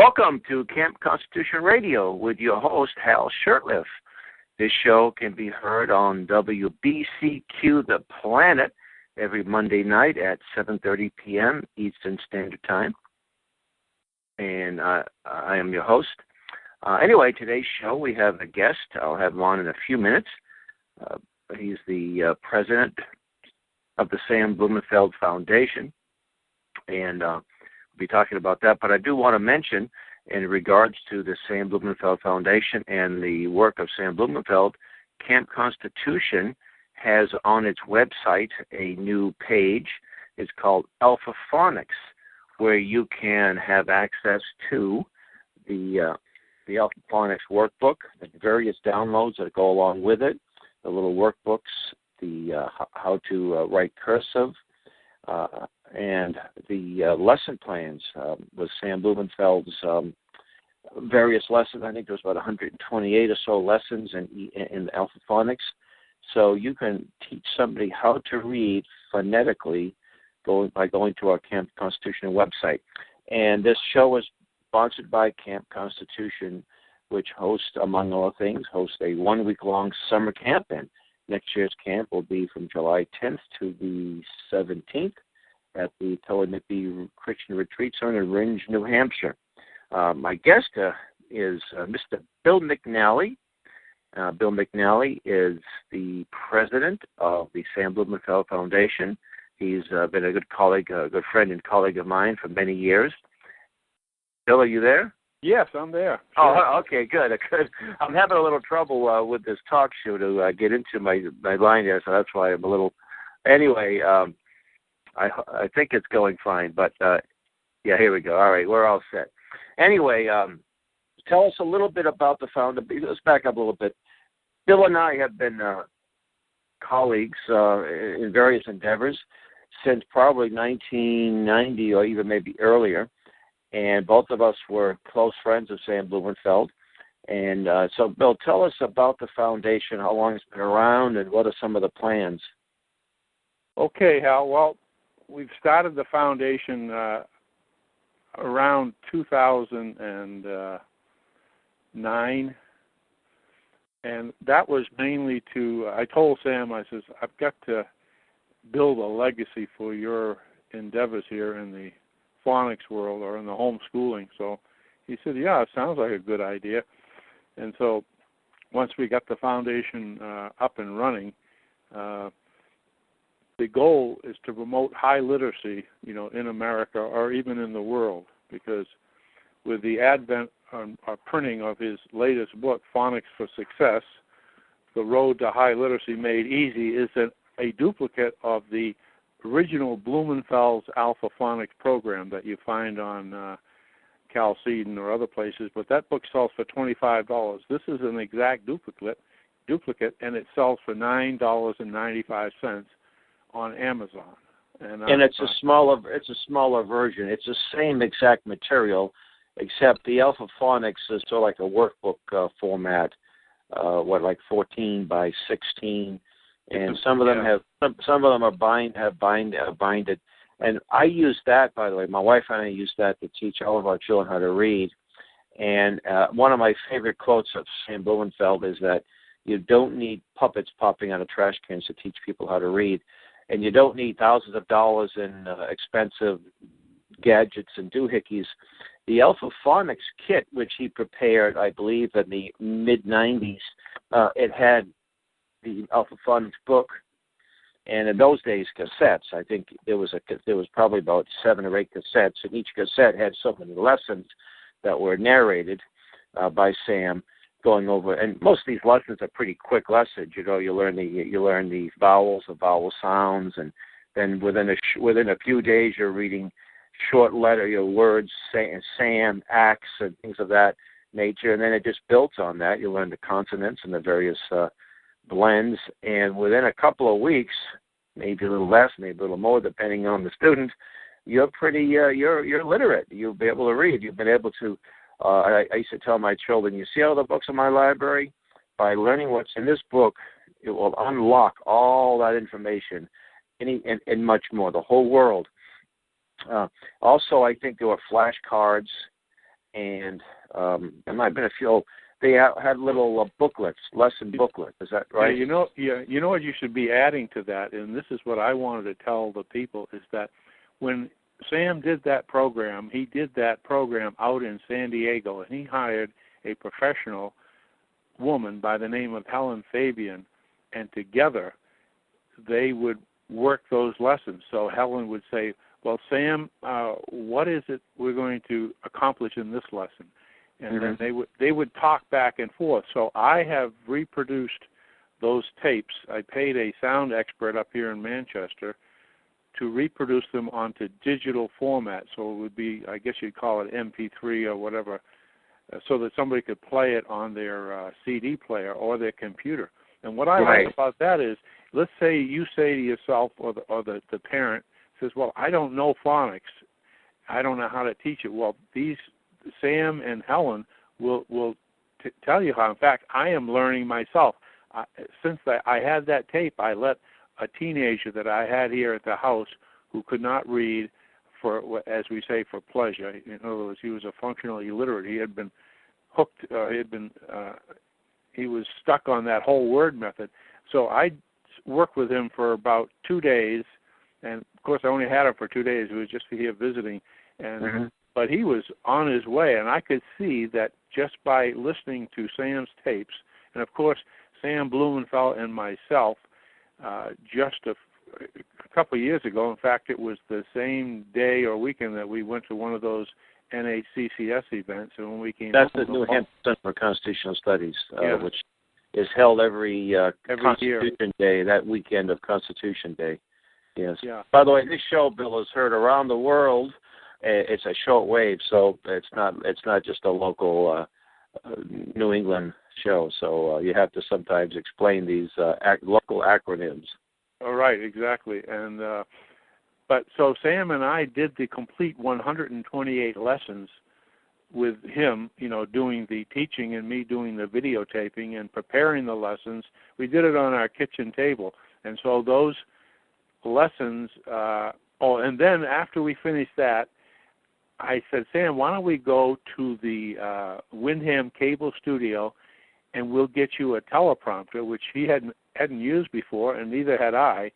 Welcome to Camp Constitution Radio with your host, Hal Shurtleff. This show can be heard on WBCQ The Planet every Monday night at 7:30 p.m. Eastern Standard Time. And I am your host. Anyway, today's show, we have a guest. I'll have him on in a few minutes. He's the president of the Sam Blumenfeld Foundation. And we'll be talking about that. But I do want to mention, in regards to the Sam Blumenfeld Foundation and the work of Sam Blumenfeld, Camp Constitution has on its website a new page. It's called Alpha-Phonics, where you can have access to the Alpha-Phonics workbook, the various downloads that go along with it, the little workbooks, the how to write cursive, and the lesson plans with Sam Blumenfeld's various lessons. I think there's about 128 or so lessons in Alpha-Phonics. So you can teach somebody how to read phonetically by going to our Camp Constitution website. And this show is sponsored by Camp Constitution, which hosts, among other things, a 1-week-long summer camp. And next year's camp will be from July 10th to the 17th at the Towanippi Christian Retreat Center in Ringe, New Hampshire. My guest is Mr. Bill McNally. Bill McNally is the president of the Sam Blumenfeld Foundation. He's been a good colleague, a good friend and colleague of mine for many years. Bill, are you there? Yes, I'm there. Oh, okay, good. I'm having a little trouble with this talk show to get into my line there, so that's why I'm a little... Anyway, I think it's going fine, but yeah, here we go. All right, we're all set. Anyway, tell us a little bit about the foundation. Let's back up a little bit. Bill and I have been colleagues in various endeavors since probably 1990 or even maybe earlier, and both of us were close friends of Sam Blumenfeld. And so, Bill, tell us about the foundation, how long it's been around, and what are some of the plans? Okay, Hal. Well, we've started the foundation around 2009, and that was mainly I told Sam, I says, I've got to build a legacy for your endeavors here in the phonics world or in the homeschooling. So he said, yeah, it sounds like a good idea. And so once we got the foundation up and running, the goal is to promote high literacy, in America or even in the world, because with the advent or printing of his latest book, Phonics for Success, The Road to High Literacy Made Easy, is a duplicate of the original Blumenfeld's Alpha-Phonics program that you find on Chalcedon or other places, but that book sells for $25. This is an exact duplicate, and it sells for $9.95 on Amazon. And it's a smaller version. It's the same exact material, except the Alpha-Phonics is sort of like a workbook format, like 14 by 16, and some of them are binded. And I use that, by the way. My wife and I use that to teach all of our children how to read. And one of my favorite quotes of Sam Blumenfeld is that you don't need puppets popping out of trash cans to teach people how to read. And you don't need thousands of dollars in expensive gadgets and doohickeys. The Alpha-Phonics kit, which he prepared, I believe, in the mid-'90s, it had the Alpha-Phonics book, and in those days, cassettes. I think there was probably about 7 or 8 cassettes, and each cassette had so many lessons that were narrated by Sam, going over, and most of these lessons are pretty quick lessons. You learn the vowels, the vowel sounds, and then within a few days you're reading short words, Sam, axe, and things of that nature, and then it just builds on that. You learn the consonants and the various blends, and within a couple of weeks, maybe a little less, maybe a little more, depending on the student, you're you're literate. You'll be able to read. You've been able to. I used to tell my children, you see all the books in my library? By learning what's in this book, it will unlock all that information and much more, the whole world. Also, I think there were flashcards and there might have been a few. They had little booklets, lesson booklets. Is that right? You know what you should be adding to that, and this is what I wanted to tell the people, is that when Sam did that program, he did that program out in San Diego, and he hired a professional woman by the name of Helen Fabian, and together they would work those lessons. So Helen would say, well, Sam, what is it we're going to accomplish in this lesson? And then they would talk back and forth. So I have reproduced those tapes. I paid a sound expert up here in Manchester to reproduce them onto digital format. So it would be, I guess you'd call it MP3 or whatever, so that somebody could play it on their CD player or their computer. And what I like about that is, let's say you say to yourself, or the parent says, well, I don't know phonics. I don't know how to teach it. Well, these Sam and Helen will tell you how. In fact, I am learning myself. Since I had that tape, I let a teenager that I had here at the house who could not read for, as we say, for pleasure. In other words, he was a functional illiterate. He had been hooked. He was stuck on that whole word method. So I worked with him for about 2 days, and of course I only had him for 2 days. He was just here visiting, and but he was on his way, and I could see that just by listening to Sam's tapes, and of course Sam Blumenfeld and myself, just a couple of years ago, in fact it was the same day or weekend that we went to one of those NHCCS events, and when we came that's the New Hampshire Center for Constitutional Studies, which is held every Constitution year. Day, that weekend of Constitution Day. Yes. Yeah. By the way, this show, Bill, is heard around the world. It's a short wave, so it's not just a local New England show. So you have to sometimes explain these local acronyms. Oh, right, exactly. And but so Sam and I did the complete 128 lessons with him, doing the teaching and me doing the videotaping and preparing the lessons. We did it on our kitchen table. And so those lessons, and then after we finished that, I said, Sam, why don't we go to the Windham Cable Studio and we'll get you a teleprompter, which he hadn't used before, and neither had I.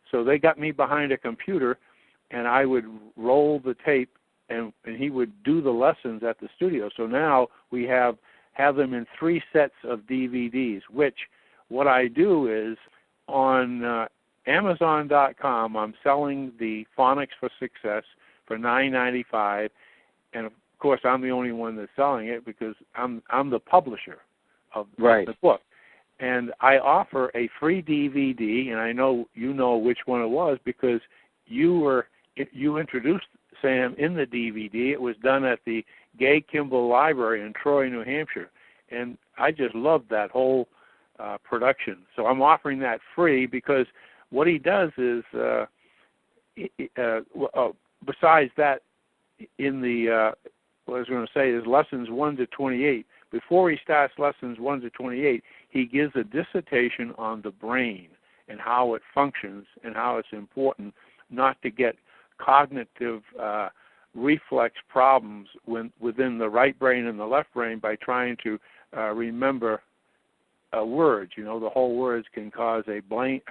So they got me behind a computer, and I would roll the tape, and he would do the lessons at the studio. So now we have them in 3 sets of DVDs, which what I do is on Amazon.com, I'm selling the Phonics for Success for $9.95, and of course I'm the only one that's selling it because I'm the publisher of the book. And I offer a free DVD, and I know you know which one it was because you introduced Sam in the DVD. It was done at the Gay Kimball Library in Troy, New Hampshire, and I just loved that whole production. So I'm offering that free because what he does is, besides that, in the what I was going to say is lessons 1 to 28. Before he starts lessons 1 to 28, he gives a dissertation on the brain and how it functions and how it's important not to get cognitive reflex problems within the right brain and the left brain by trying to remember words. The whole words can cause a brain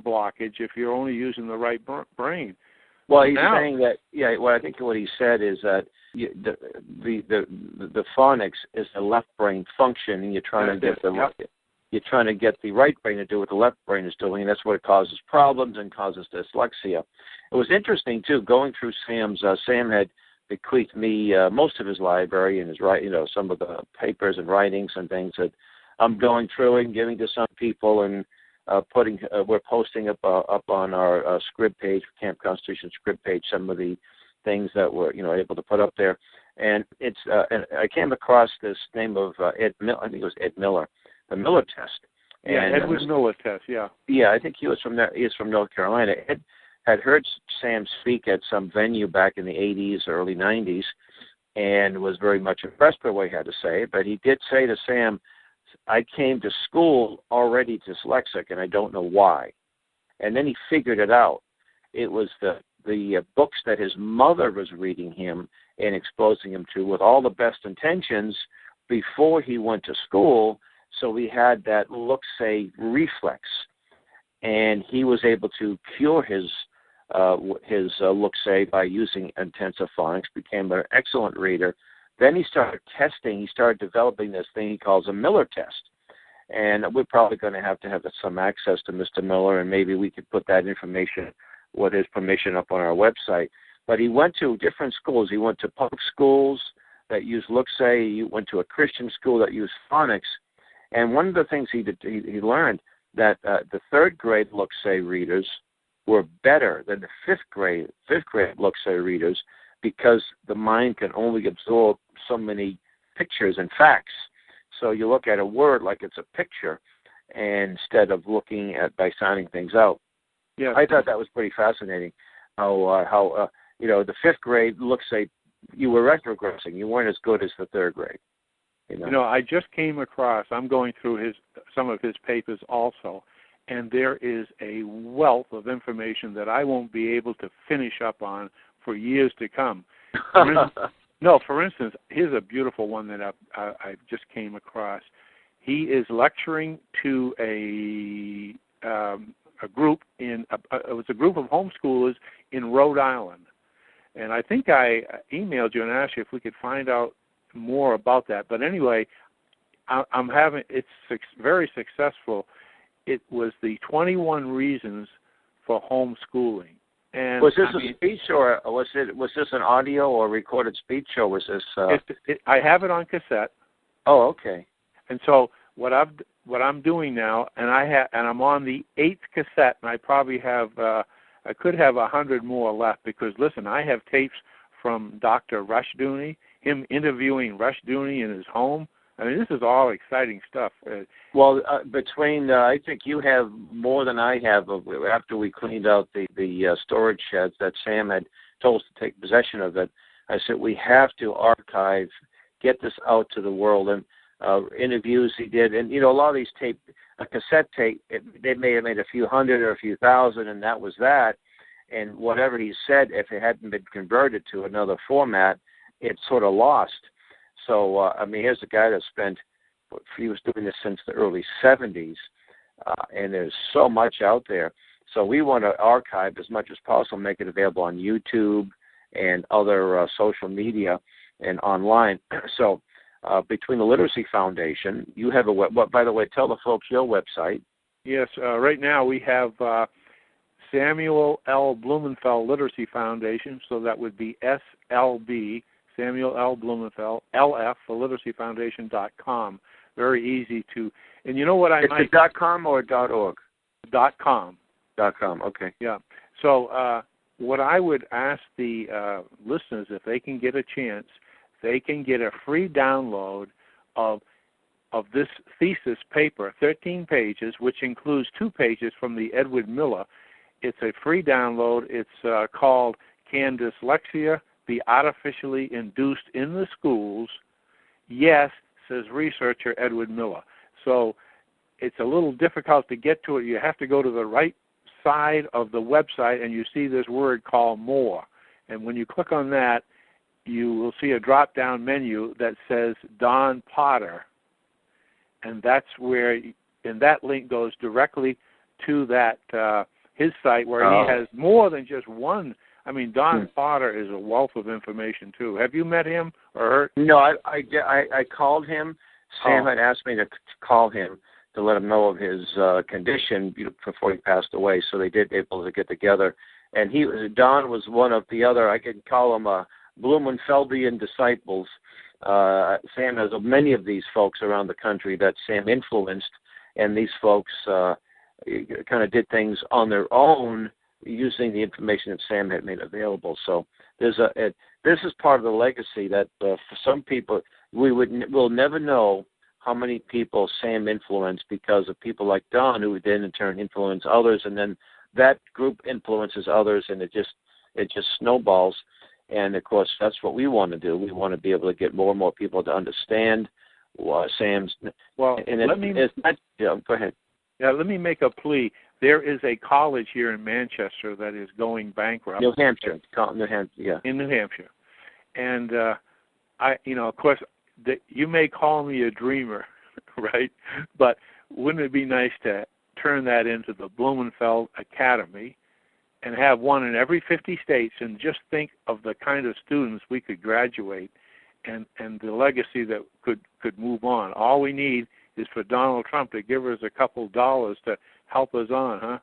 blockage if you're only using the right brain. Well, he's saying that. Yeah. Well, I think what he said is that the phonics is the left brain function, and you're trying to get the right brain to do what the left brain is doing, and that's what causes problems and causes dyslexia. It was interesting too going through Sam's. Sam had bequeathed me most of his library and his some of the papers and writings and things that I'm going through and giving to some people and. We're posting up on our script page, Camp Constitution script page, some of the things that we're able to put up there, and it's and I came across this name of Ed Miller. I think it was Ed Miller, the Miller test. And, Edward Miller test. Yeah. Yeah, I think he was from there. He is from North Carolina. Ed had heard Sam speak at some venue back in the 80s, early 90s, and was very much impressed by what he had to say. But he did say to Sam, I came to school already dyslexic, and I don't know why. And then he figured it out. It was the the books that his mother was reading him and exposing him to with all the best intentions before he went to school. So he had that look-say reflex, and he was able to cure his look-say by using intensive phonics, became an excellent reader. Then he started testing. He started developing this thing he calls a Miller test. And we're probably going to have some access to Mr. Miller, and maybe we could put that information with his permission up on our website. But he went to different schools. He went to public schools that used look-say. He went to a Christian school that used phonics. And one of the things he learned that the third grade look-say readers were better than the fifth grade look-say readers, because the mind can only absorb so many pictures and facts. So you look at a word like it's a picture, and instead of looking at by sounding things out. Yeah, I thought that was pretty fascinating. How the fifth grade look-say you were retrogressing. You weren't as good as the third grade. I just came across. I'm going through some of his papers also, and there is a wealth of information that I won't be able to finish up on for years to come. For instance, here's a beautiful one that I just came across. He is lecturing to a group it was a group of homeschoolers in Rhode Island, and I think I emailed you and asked you if we could find out more about that. But anyway, it's very successful. It was the 21 reasons for homeschooling. And was this a speech, or was this an audio or recorded speech, or was this? I have it on cassette. Oh, okay. And so what I'm doing now, and I'm on the 8th cassette, and I probably have I could have 100 more left, because listen, I have tapes from Dr. Rushdoony, him interviewing Rushdoony in his home. I mean, this is all exciting stuff. Between I think you have more than I have. After we cleaned out the storage sheds that Sam had told us to take possession of it, I said we have to archive, get this out to the world, and interviews he did. And a lot of these a cassette tape, they may have made a few hundred or a few thousand, and that was that. And whatever he said, if it hadn't been converted to another format, it's sort of lost. So, here's a guy that he was doing this since the early 70s, and there's so much out there. So we want to archive as much as possible, make it available on YouTube and other social media and online. So between the Literacy Foundation, you have by the way, tell the folks your website. Yes, right now we have Samuel L. Blumenfeld Literacy Foundation, so that would be SLB, Samuel L. Blumenfeld, LF, for literacyfoundation.com. Very easy to, and you know what It's .com or .org? .com. .com, okay. Yeah. So what I would ask the listeners, if they can get a chance, they can get a free download of this thesis paper, 13 pages, which includes 2 pages from the Edward Miller. It's a free download. It's called Can Dyslexia Be Artificially Induced in the Schools? Yes, says researcher Edward Miller. So it's a little difficult to get to it. You have to go to the right side of the website, and you see this word called More. And when you click on that, you will see a drop-down menu that says Don Potter. And that's where, and that link goes directly to that his site, where he has more than just one. I mean, Don Potter is a wealth of information too. Have you met him or heard? No, I called him. Sam had asked me to call him to let him know of his condition before he passed away. So they did able to get together, and Don was one of the other. I could call him Blumenfeldian disciples. Sam has many of these folks around the country that Sam influenced, and these folks kind of did things on their own using the information that Sam had made available. So this is part of the legacy that for some people we'll never know how many people Sam influenced because of people like Don, who then in turn influence others, and then that group influences others, and it just snowballs. And of course, that's what we want to do. We want to be able to get more and more people to understand Sam's. Well, go ahead. Yeah, let me make a plea. there is a college here in Manchester that is going bankrupt. New Hampshire, yeah. In New Hampshire. And of course, you may call me a dreamer, right? But wouldn't it be nice to turn that into the Blumenfeld Academy and have one in every 50 states, and just think of the kind of students we could graduate and the legacy that could move on. All we need is for Donald Trump to give us a couple dollars to help us on, huh?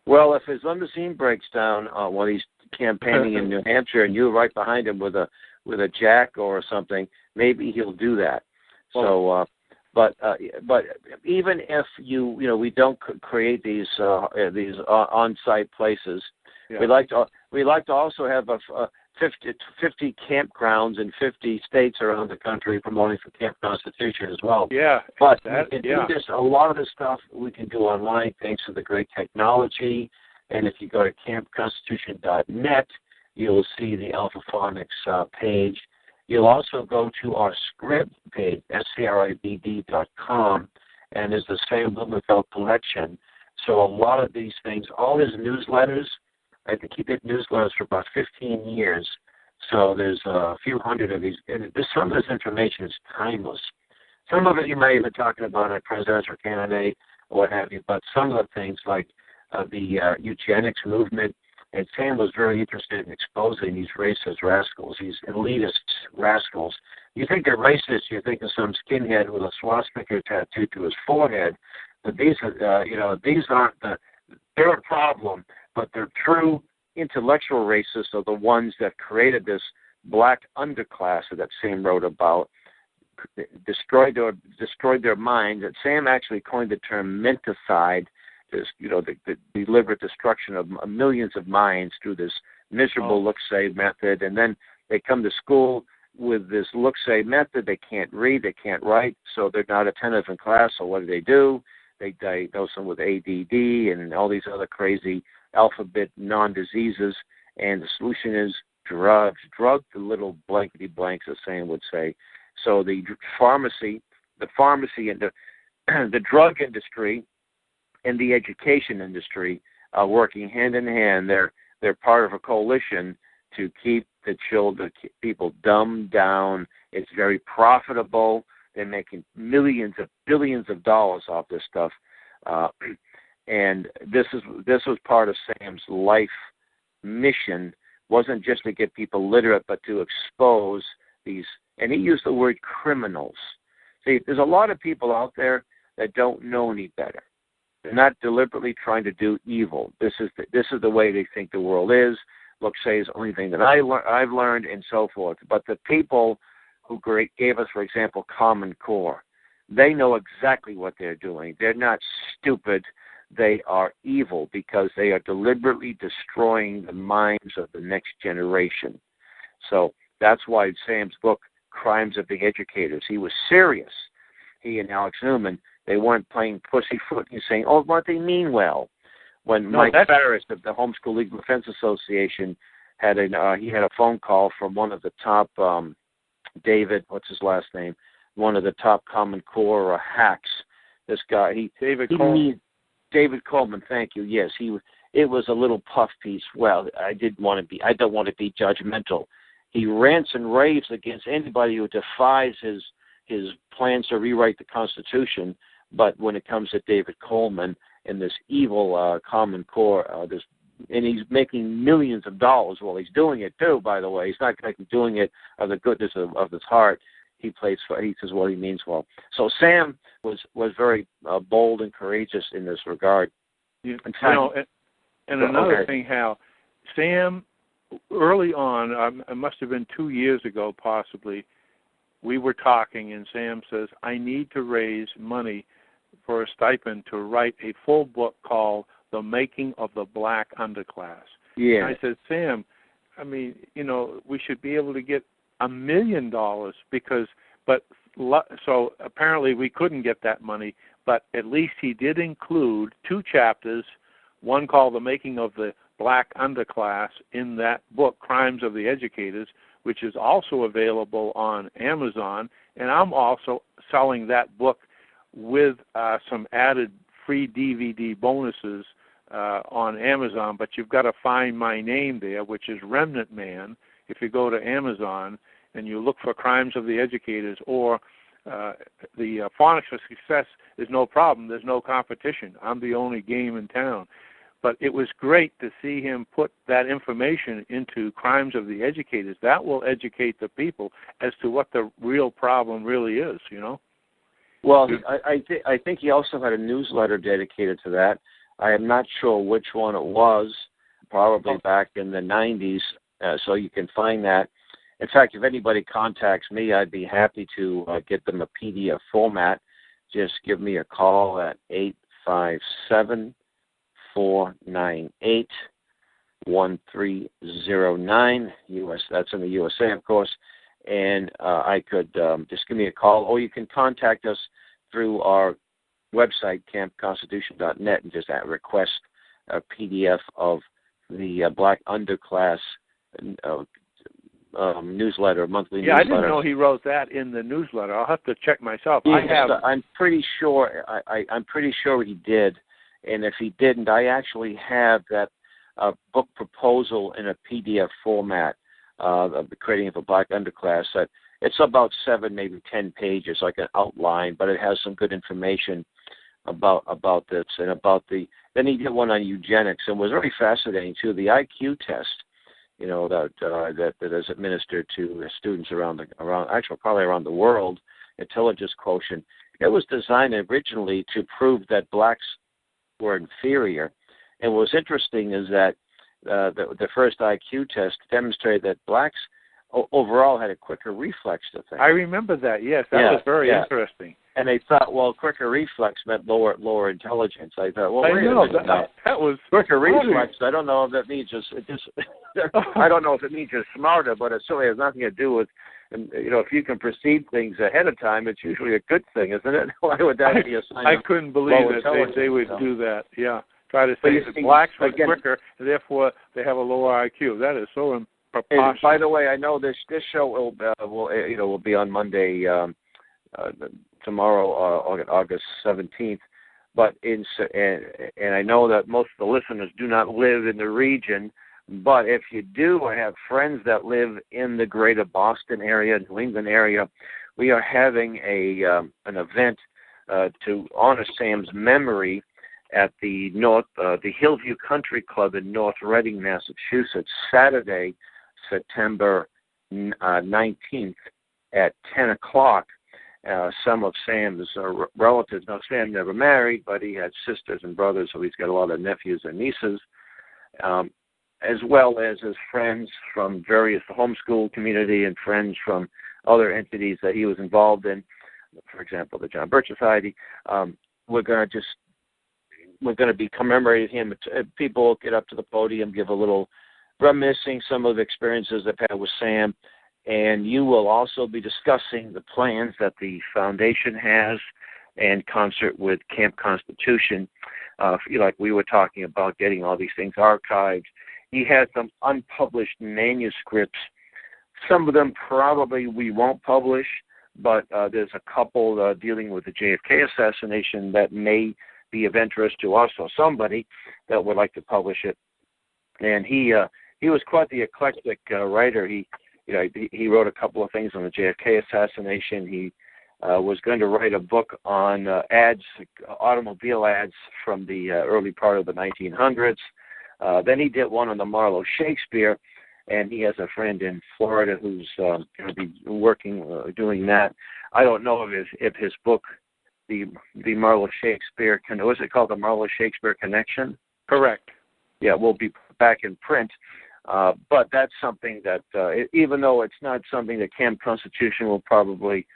Well, if his limousine breaks down while he's campaigning in New Hampshire, and you're right behind him with a jack or something, maybe he'll do that. So, but even if we don't create these on-site places, yeah. we like to also have 50 campgrounds in 50 states around the country promoting for Camp Constitution as well. Yeah, but we can do this. A lot of the stuff we can do online thanks to the great technology. And if you go to campconstitution.net, you'll see the Alpha-Phonics page. You'll also go to our Scribd page, scribd.com, and there's the Sam Blumenfeld collection. So a lot of these things, all his newsletters, I think he did newsletters for about 15 years. So there's a few hundred of these. And some of this information is timeless. Some of it you might have been talking about a presidential candidate or what have you, but some of the things like the eugenics movement, and Sam was very interested in exposing these racist rascals, these elitist rascals. You think they're racist, you think of some skinhead with a swastika tattoo to his forehead, but these are, these aren't they're a problem, but they're true intellectual racists are the ones that created this black underclass that Sam wrote about, destroyed their minds. That Sam actually coined the term menticide, the deliberate destruction of millions of minds through this miserable look-say method. And then they come to school with this look-say method. They can't read, they can't write, so they're not attentive in class. So what do? They diagnose them with ADD and all these other crazy alphabet non-diseases. And the solution is drugs. Drug the little blankety blanks, as Sam would say. So the pharmacy and the drug industry and the education industry are working hand in hand. They're part of a coalition to keep the people dumbed down. It's very profitable. They're making billions of dollars off this stuff. And this was part of Sam's life mission. Wasn't just to get people literate, but to expose these. And he used the word criminals. See, there's a lot of people out there that don't know any better. They're not deliberately trying to do evil. This is the way they think the world is. Look, say is the only thing that I've learned, and so forth. But the people who gave us, for example, Common Core, they know exactly what they're doing. They're not stupid. They are evil because they are deliberately destroying the minds of the next generation. So that's why Sam's book, Crimes of the Educators, he was serious. He and Alex Newman, they weren't playing pussyfoot and saying, oh, what they mean well. When Mike Farris of the Homeschool Legal Defense Association had he had a phone call from one of the top, David, what's his last name? One of the top Common Core hacks. This guy, David Coleman, thank you. Yes, it was a little puff piece. Well, I don't want to be judgmental. He rants and raves against anybody who defies his plans to rewrite the Constitution. But when it comes to David Coleman and this evil Common Core, and he's making millions of dollars while he's doing it too. By the way, he's not doing it of the goodness of his heart. He says what he means well. So Sam was very bold and courageous in this regard. And another thing, Hal, Sam, early on, it must have been 2 years ago possibly, we were talking, and Sam says, I need to raise money for a stipend to write a full book called The Making of the Black Underclass. Yeah. And I said, Sam, I mean, we should be able to get $1 million so apparently we couldn't get that money, but at least he did include 2 chapters, one called The Making of the Black Underclass in that book, Crimes of the Educators, which is also available on Amazon, and I'm also selling that book with some added free DVD bonuses on Amazon, but you've got to find my name there, which is Remnant Man. If you go to Amazon and you look for Crimes of the Educators or the Phonics for Success is no problem. There's no competition. I'm the only game in town. But it was great to see him put that information into Crimes of the Educators. That will educate the people as to what the real problem really is, you know? Well, I think he also had a newsletter dedicated to that. I am not sure which one it was, probably back in the 90s, so you can find that. In fact, if anybody contacts me, I'd be happy to get them a PDF format. Just give me a call at 857-498-1309, US. That's in the USA, of course. And I could just give me a call, or you can contact us through our website, campconstitution.net, and just request a PDF of the Black Underclass newsletter, monthly newsletter. Yeah, I didn't know he wrote that in the newsletter. I'll have to check myself. Yes, I'm pretty sure. I'm pretty sure he did. And if he didn't, I actually have that book proposal in a PDF format of the Creating of a Black Underclass. It's about 7, maybe 10 pages, like an outline, but it has some good information about this and about the. Then he did one on eugenics, and was very fascinating too. The IQ test, you know, that is administered to students around the world, intelligence quotient. It was designed originally to prove that blacks were inferior. And what's interesting is that the first IQ test demonstrated that blacks overall had a quicker reflex to things. I remember that. Yes, that was very interesting. And they thought, well, quicker reflex meant lower intelligence. I thought, well, wait a minute. That was quicker reflex. I don't know if that means I don't know if it means you're smarter, but it certainly has nothing to do with. And you know, if you can perceive things ahead of time, it's usually a good thing, isn't it? Why would that be a sign? I couldn't believe that they would do that. Yeah, try to say that blacks were quicker, and therefore they have a lower IQ. That is so preposterous. By the way, I know this show will be on Monday. Tomorrow, August 17th, but and I know that most of the listeners do not live in the region, but if you do or have friends that live in the greater Boston area, New England area, we are having an event to honor Sam's memory at the Hillview Country Club in North Reading, Massachusetts, Saturday, September 19th at 10 o'clock. Some of Sam's relatives. Now, Sam never married, but he had sisters and brothers, so he's got a lot of nephews and nieces, as well as his friends from various homeschool community and friends from other entities that he was involved in. For example, the John Birch Society. We're going to be commemorating him. People get up to the podium, give a little reminiscing some of the experiences they've had with Sam. And you will also be discussing the plans that the foundation has in concert with Camp Constitution. Like we were talking about getting all these things archived. He has some unpublished manuscripts. Some of them probably we won't publish, but there's a couple dealing with the JFK assassination that may be of interest to us or somebody that would like to publish it. And he was quite the eclectic writer. He wrote a couple of things on the JFK assassination. He was going to write a book on automobile ads from the early part of the 1900s. Then he did one on the Marlowe Shakespeare, and he has a friend in Florida who's going to be doing that. I don't know if his book, the Marlowe Shakespeare, was it called the Marlowe Shakespeare Connection? Correct. Yeah, will be back in print. But that's something that, even though it's not something that Camp Constitution will probably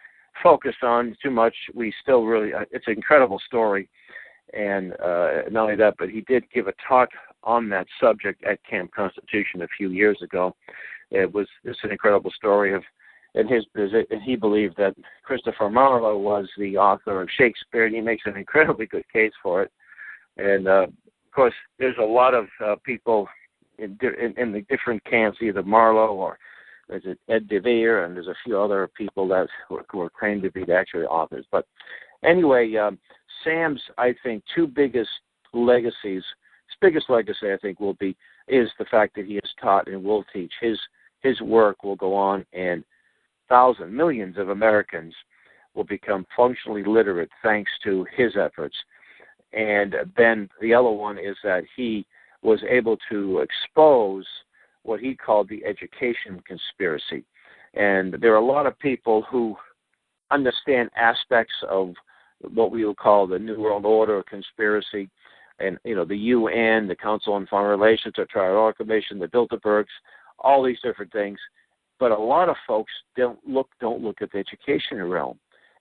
focus on too much, we still really, it's an incredible story. And not only that, but he did give a talk on that subject at Camp Constitution a few years ago. It's an incredible story and he believed that Christopher Marlowe was the author of Shakespeare, and he makes an incredibly good case for it. And, of course, there's a lot of people in the different camps, either Marlowe or there's Ed DeVere, and there's a few other people that were claimed to be the actual authors. But anyway, Sam's, I think, two biggest legacies, biggest legacy, I think, is the fact that he has taught and will teach. His work will go on, and millions of Americans will become functionally literate thanks to his efforts. And then the other one is that he was able to expose what he called the education conspiracy. And there are a lot of people who understand aspects of what we will call the New World Order conspiracy, and the UN, the Council on Foreign Relations, the Trilateral Commission, the Bilderbergs, all these different things. But a lot of folks don't look at the education realm.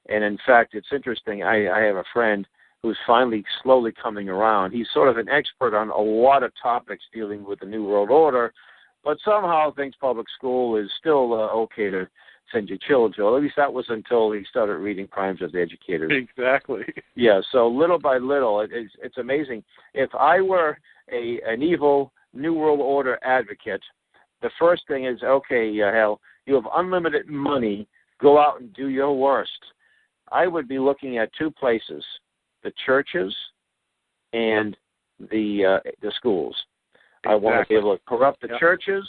And in fact, it's interesting. I have a friend who's finally slowly coming around. He's sort of an expert on a lot of topics dealing with the New World Order, but somehow thinks public school is still okay to send your children to. At least that was until he started reading Crimes of the Educators. Exactly. Yeah, so little by little, it's amazing. If I were an evil New World Order advocate, the first thing is, okay, hell, you have unlimited money, go out and do your worst. I would be looking at two places, the churches and the schools. Exactly. I want to be able to corrupt the churches,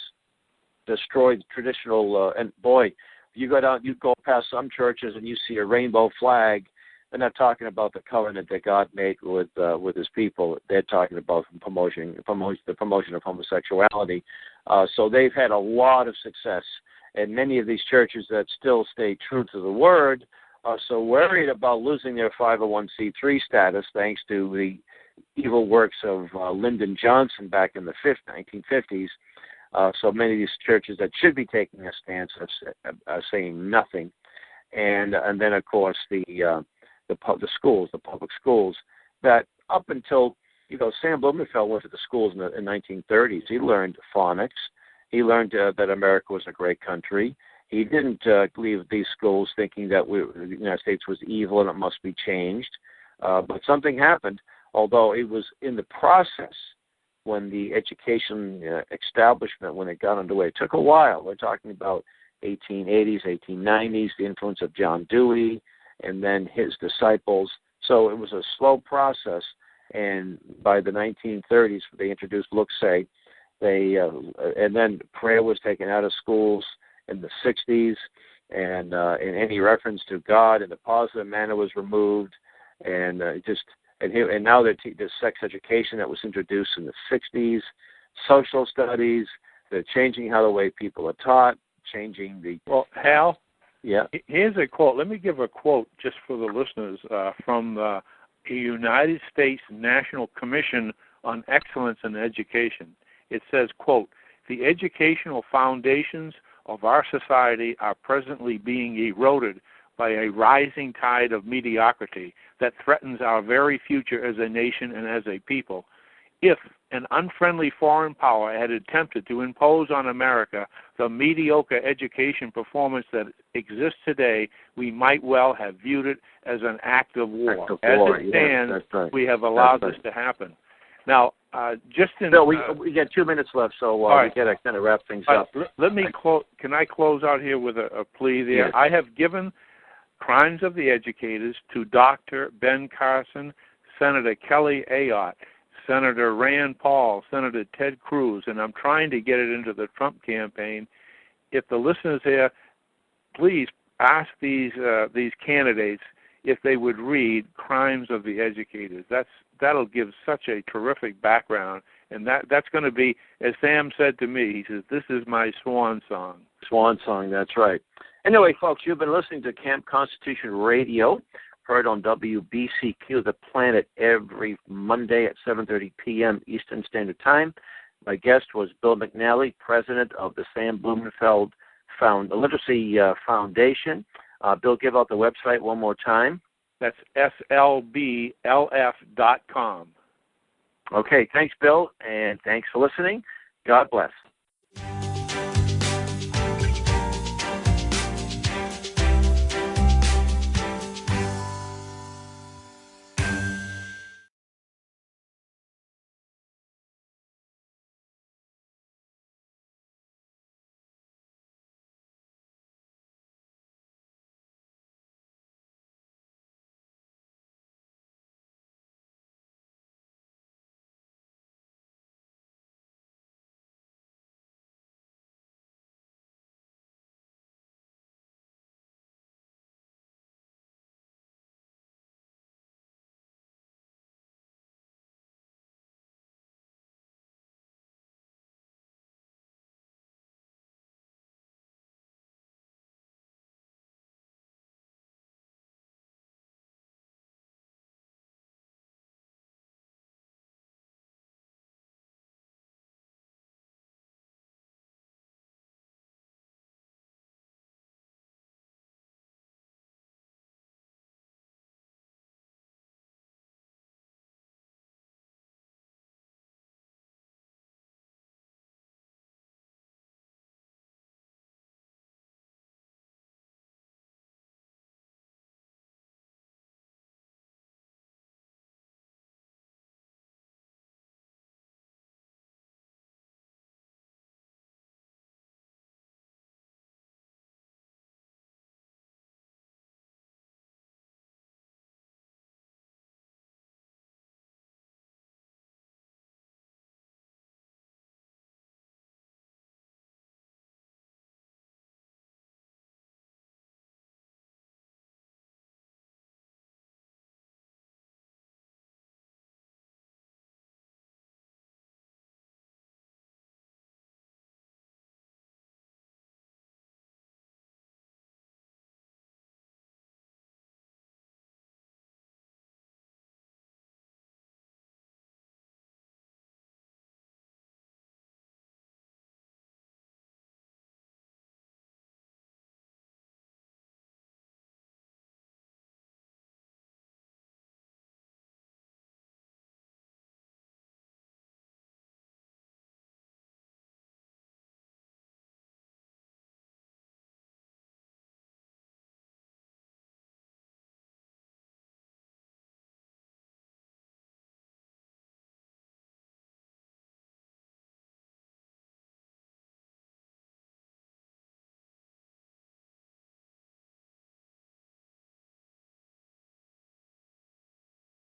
destroy the traditional, and boy, you go past some churches and you see a rainbow flag. They're not talking about the covenant that God made with His people. They're talking about the promotion of homosexuality. So they've had a lot of success, and many of these churches that still stay true to the Word are so worried about losing their 501c3 status thanks to the evil works of Lyndon Johnson back in the 1950s. So many of these churches that should be taking a stance are saying nothing, and then of course the schools, the public schools, that up until Sam Blumenfeld went to the schools in the 1930s. He learned phonics. He learned that America was a great country. He didn't leave these schools thinking that the United States was evil and it must be changed. But something happened, although it was in the process when the education establishment, when it got underway. It took a while. We're talking about 1880s, 1890s, the influence of John Dewey, and then his disciples. So it was a slow process, and by the 1930s, they introduced Look-Say. And then prayer was taken out of schools in the 60s, and any reference to God in a positive manner was removed, and now the sex education that was introduced in the 60s, social studies, they're changing how the way people are taught, changing the... Well, Hal, yeah. Here's a quote. Let me give a quote just for the listeners from the United States National Commission on Excellence in Education. It says, quote, "The educational foundations of our society are presently being eroded by a rising tide of mediocrity that threatens our very future as a nation and as a people. If an unfriendly foreign power had attempted to impose on America the mediocre education performance that exists today, we might well have viewed it as an act of war. As it stands, we have allowed this to happen." Now, Bill, we got 2 minutes left, so we got to kind of wrap things up. Let me Can I close out here with a plea there? Yes. I have given Crimes of the Educators to Dr. Ben Carson, Senator Kelly Ayotte, Senator Rand Paul, Senator Ted Cruz, and I'm trying to get it into the Trump campaign. If the listeners here, please ask these candidates if they would read Crimes of the Educators. That'll give such a terrific background, and that's going to be, as Sam said to me, he says, "This is my swan song." Swan song, that's right. Anyway, folks, you've been listening to Camp Constitution Radio, heard on WBCQ, The Planet, every Monday at 7:30 p.m. Eastern Standard Time. My guest was Bill McNally, president of the Sam Blumenfeld Literacy Foundation. Bill, give out the website one more time. That's slblf.com. Okay, thanks, Bill, and thanks for listening. God bless.